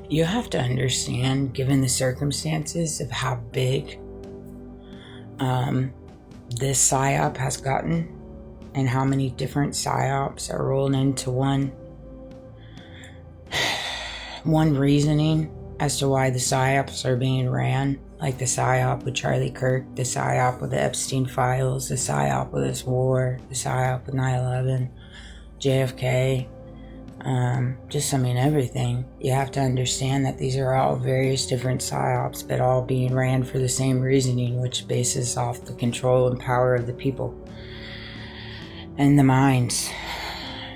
You have to understand, given the circumstances of how big this PSYOP has gotten and how many different PSYOPs are rolled into one reasoning as to why the PSYOPs are being ran, like the PSYOP with Charlie Kirk, the PSYOP with the Epstein files, the PSYOP with this war, the PSYOP with 9/11, JFK, everything. You have to understand that these are all various different PSYOPs, but all being ran for the same reasoning, which bases off the control and power of the people and the minds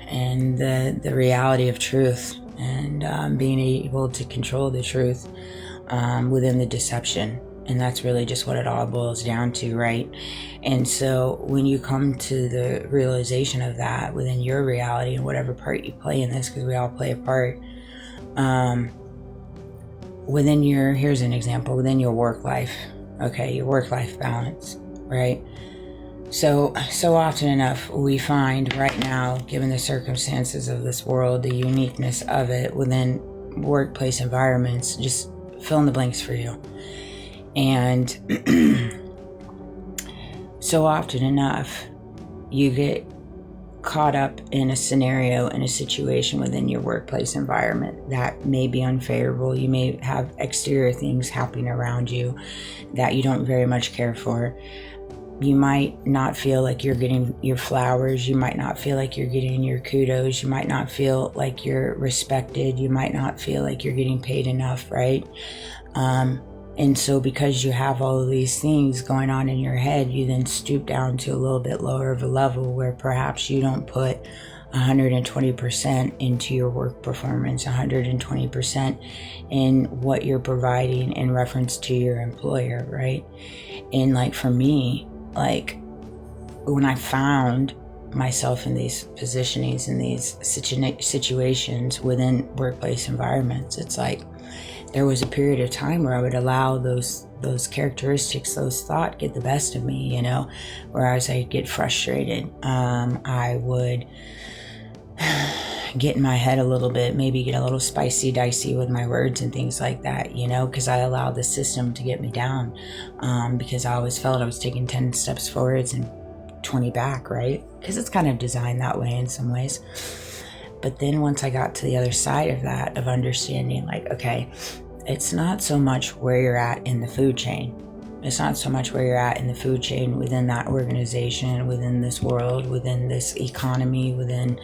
and the reality of truth, and being able to control the truth within the deception. And that's really just what it all boils down to, right? And so when you come to the realization of that within your reality and whatever part you play in this, because we all play a part, here's an example, within your work life, okay, your work-life balance, right? So often enough, we find right now, given the circumstances of this world, the uniqueness of it within workplace environments, just fill in the blanks for you. And so often enough, you get caught up in a scenario, in a situation within your workplace environment that may be unfavorable. You may have exterior things happening around you that you don't very much care for. You might not feel like you're getting your flowers. You might not feel like you're getting your kudos. You might not feel like you're respected. You might not feel like you're getting paid enough, right? And so because you have all of these things going on in your head, you then stoop down to a little bit lower of a level where perhaps you don't put 120% into your work performance, 120% in what you're providing in reference to your employer, right? And like for me, like when I found myself in these positionings, in these situations within workplace environments, it's like there was a period of time where I would allow those characteristics, those thoughts get the best of me, you know, whereas I get frustrated. I would get in my head a little bit, maybe get a little spicy, dicey with my words and things like that, you know, because I allowed the system to get me down, because I always felt I was taking 10 steps forwards and 20 back, right? Because it's kind of designed that way in some ways. But then once I got to the other side of that, of understanding like, okay, it's not so much where you're at in the food chain. It's not so much where you're at in the food chain within that organization, within this world, within this economy, within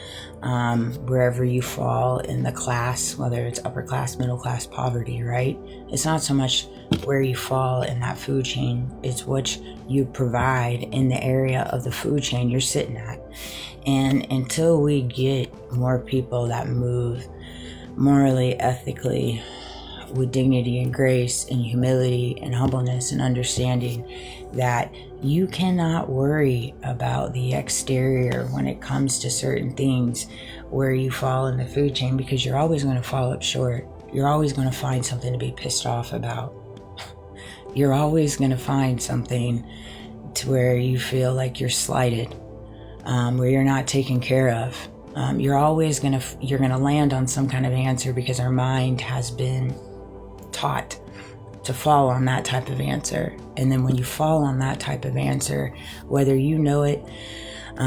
wherever you fall in the class, whether it's upper class, middle class, poverty, right? It's not so much where you fall in that food chain. It's what you provide in the area of the food chain you're sitting at. And until we get more people that move morally, ethically, with dignity and grace and humility and humbleness and understanding that you cannot worry about the exterior when it comes to certain things where you fall in the food chain, because you're always going to fall up short. You're always going to find something to be pissed off about. You're always going to find something to where you feel like you're slighted, where you're not taken care of. You're always going to land on some kind of answer because our mind has been taught to fall on that type of answer. And then when you fall on that type of answer, whether you know it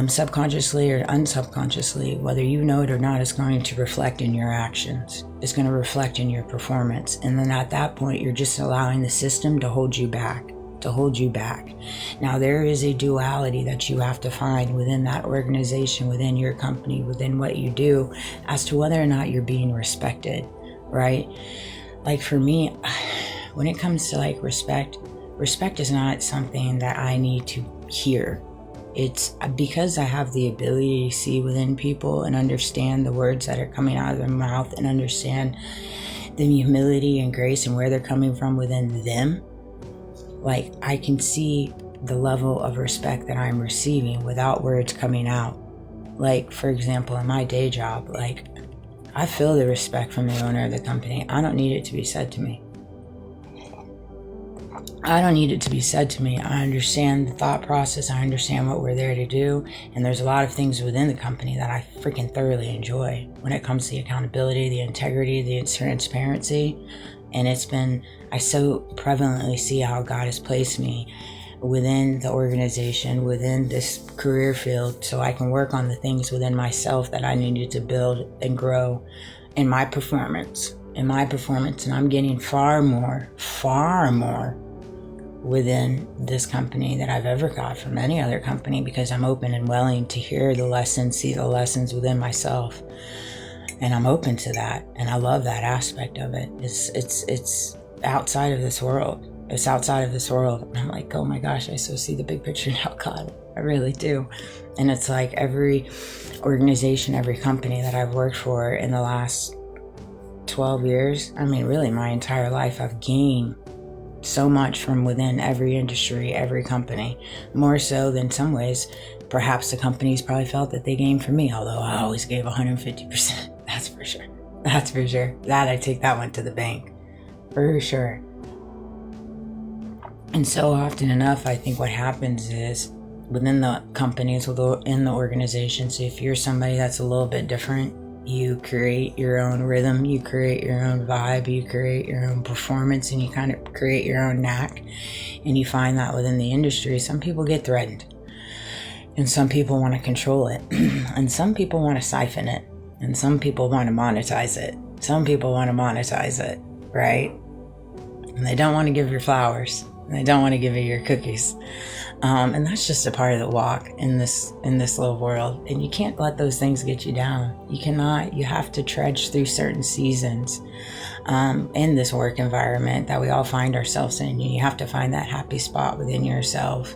subconsciously or unsubconsciously, whether you know it or not, it's going to reflect in your actions. It's going to reflect in your performance. And then at that point, you're just allowing the system to hold you back. Now, there is a duality that you have to find within that organization, within your company, within what you do, as to whether or not you're being respected, right? Like for me, when it comes to like respect is not something that I need to hear. It's because I have the ability to see within people and understand the words that are coming out of their mouth and understand the humility and grace and where they're coming from within them. Like I can see the level of respect that I'm receiving without words coming out. Like for example, in my day job, like I feel the respect from the owner of the company. I don't need it to be said to me. I don't need it to be said to me. I understand the thought process. I understand what we're there to do. And there's a lot of things within the company that I freaking thoroughly enjoy when it comes to the accountability, the integrity, the transparency. And I so prevalently see how God has placed me within the organization, within this career field, so I can work on the things within myself that I needed to build and grow in my performance. And I'm getting far more within this company that I've ever got from any other company, because I'm open and willing to hear the lessons, see the lessons within myself. And I'm open to that. And I love that aspect of it. It's outside of this world. It's outside of this world. And I'm like, oh my gosh, I so see the big picture now, God. I really do. And it's like every organization, every company that I've worked for in the last 12 years, I mean, really my entire life, I've gained so much from within every industry, every company, more so than some ways. Perhaps the companies probably felt that they gained from me, although I always gave 150%. That's for sure. That's for sure. That I take that one to the bank, for sure. And so often enough, I think what happens is within the companies, within the organizations, if you're somebody that's a little bit different, you create your own rhythm, you create your own vibe, you create your own performance, and you kind of create your own knack. And you find that within the industry, some people get threatened, and some people want to control it, and some people want to siphon it, and some people want to monetize it. Some people want to monetize it, right? And they don't want to give your flowers, and they don't want to give you your cookies. And that's just a part of the walk in this little world. And you can't let those things get you down. You cannot. You have to trudge through certain seasons in this work environment that we all find ourselves in. You have to find that happy spot within yourself.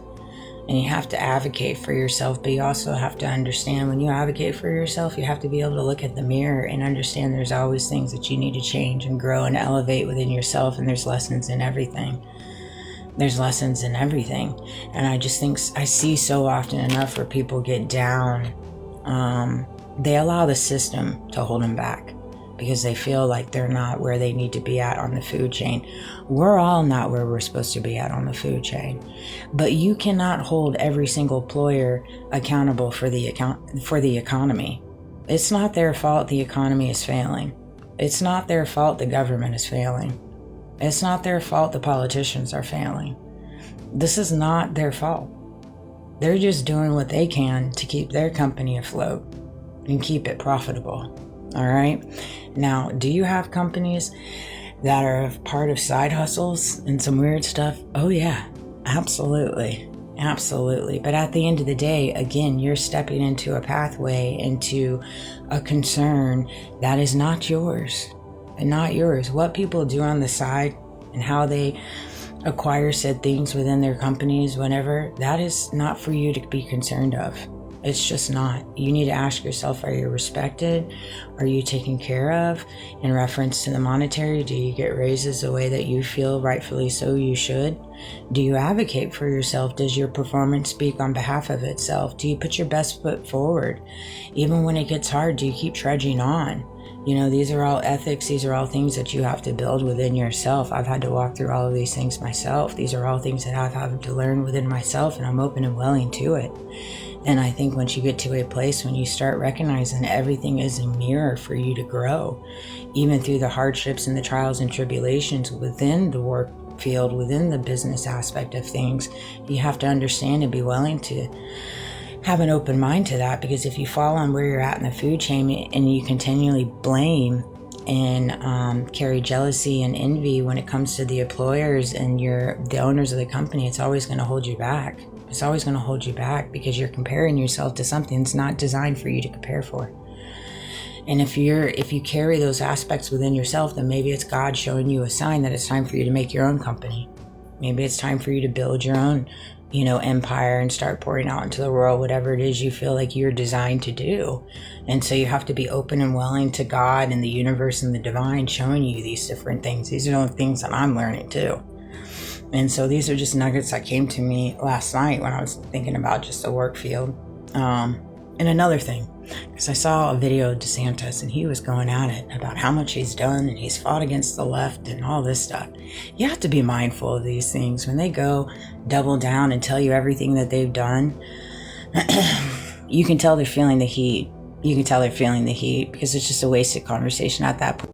And you have to advocate for yourself, but you also have to understand when you advocate for yourself, you have to be able to look at the mirror and understand there's always things that you need to change and grow and elevate within yourself. And there's lessons in everything. There's lessons in everything. And I just think I see so often enough where people get down. They allow the system to hold them back because they feel like they're not where they need to be at on the food chain. We're all not where we're supposed to be at on the food chain. But you cannot hold every single employer accountable for the economy. It's not their fault the economy is failing. It's not their fault the government is failing. It's not their fault the politicians are failing. This is not their fault. They're just doing what they can to keep their company afloat and keep it profitable. All right? Now, do you have companies that are part of side hustles and some weird stuff? Oh yeah, absolutely. Absolutely. But at the end of the day, again, you're stepping into a pathway, into a concern that is not yours. And not yours. What people do on the side and how they acquire said things within their companies, whenever, that is not for you to be concerned of. It's just not. You need to ask yourself, are you respected? Are you taken care of? In reference to the monetary, do you get raises the way that you feel rightfully so you should? Do you advocate for yourself? Does your performance speak on behalf of itself? Do you put your best foot forward? Even when it gets hard, do you keep trudging on? You know, these are all ethics. These are all things that you have to build within yourself. I've had to walk through all of these things myself. These are all things that I've had to learn within myself, and I'm open and willing to it. And I think once you get to a place when you start recognizing everything is a mirror for you to grow, even through the hardships and the trials and tribulations within the work field, within the business aspect of things, you have to understand and be willing to have an open mind to that, because if you fall on where you're at in the food chain and you continually blame and carry jealousy and envy when it comes to the employers and the owners of the company, it's always going to hold you back. It's always going to hold you back because you're comparing yourself to something that's not designed for you to compare for. And if you carry those aspects within yourself, then maybe it's God showing you a sign that it's time for you to make your own company. Maybe it's time for you to build your own empire and start pouring out into the world whatever it is you feel like you're designed to do. And so you have to be open and willing to God and the universe and the divine showing you these different things. These are the things that I'm learning too. And so these are just nuggets that came to me last night when I was thinking about just the work field. And another thing, because I saw a video of DeSantis and he was going at it about how much he's done and he's fought against the left and all this stuff. You have to be mindful of these things. When they go double down and tell you everything that they've done, you can tell they're feeling the heat. You can tell they're feeling the heat because it's just a wasted conversation at that point.